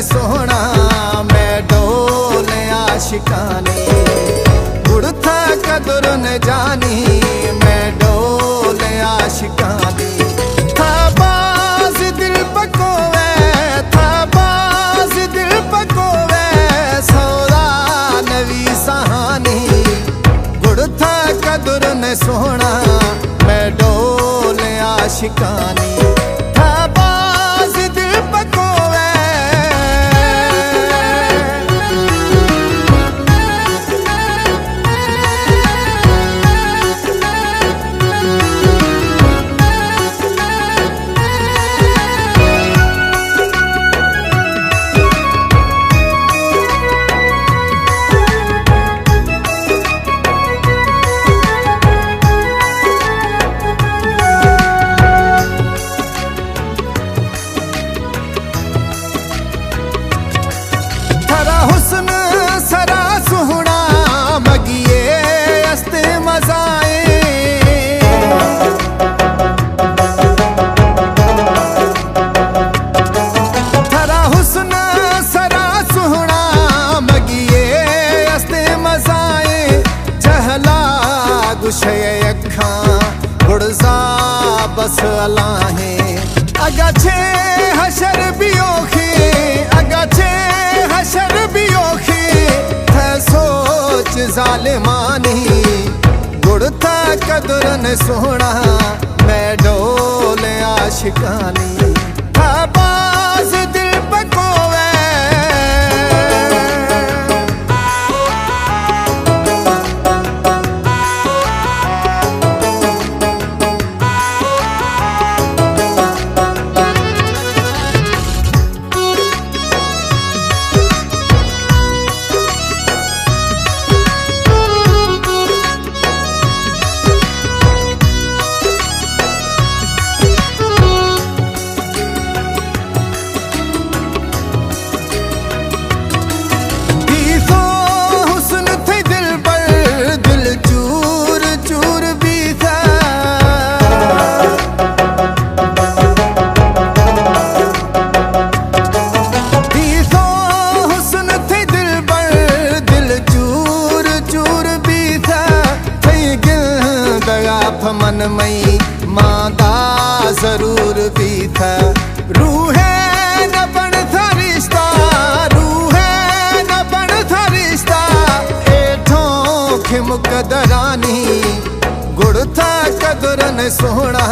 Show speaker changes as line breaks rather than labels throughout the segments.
सोहना मैं डोले आशिकानी गुड़ था कदर न जानी मैं डोले आशिकानी था बाज दिल पकोवे था बाज दिल पकोवे सौदा नवी सहानी गुड़ था कदर न सोहना मैं डोले आशिकानी हुस्न सरा सुहना मगिए अस्ते मजाए थरा हुस्न सरा सुहना मगिए अस्ते मजाए जहला गुशे अखा गुड़जा बस अलाहे अगाछे हशर बियोखी अगाछे हशर बियोखी थे सोच जालिमानी गुड़ था कदर न सोहना मैं डोले आशिकानी था बाज दिल पकोवे मन मई मादा जरूर भी था रूहे न बन था रिश्ता रूहे न बन था रिश्ता एठों के मुकदरानी गुड़ था कदर न सोहना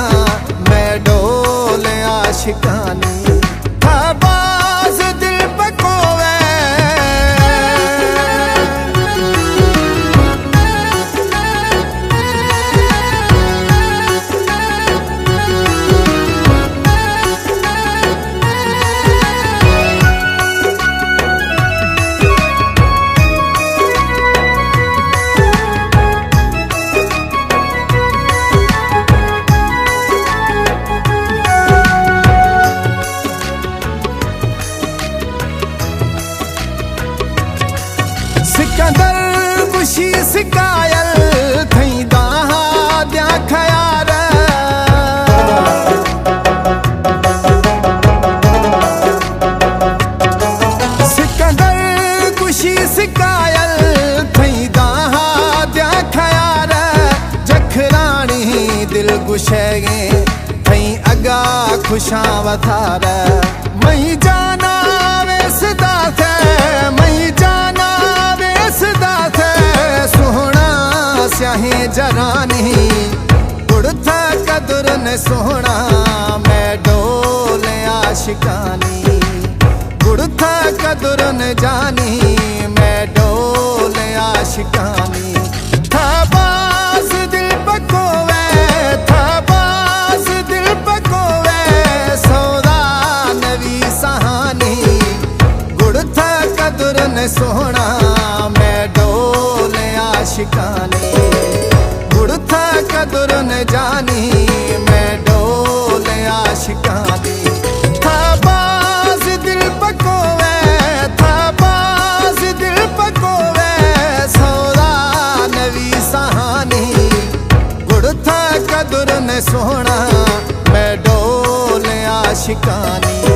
मैं डोले आशिकानी था बाज दिल पकोवे सिकंदर खुशी सिकायल थई दाहा द्या खयार सिकंदर खुशी सिकायल थई दाहा द्या खयार जखरानी दिल गुशेगे थई अगा खुशा वथार मई जाना वेसदा थे मई जाना सोहना स्याही जरानी गुड़ था कदर न सोहना मैं डोले आशिकानी गुड़ था कदर न जानी मैं डोले आशिकानी था बाज दिल पकोवे था बाज दिल पकोवे सौदा नवी सहानी गुड़ था कदर न सोहना मैं डोले आशिकानी गुड़ था कदर न जानी मैं डोले आशिकानी था बाज दिल पकोवे था बाज दिल पकोवे सौदा नवी सहानी गुड़ था कदर न सोहना मैं डोले आशिकानी।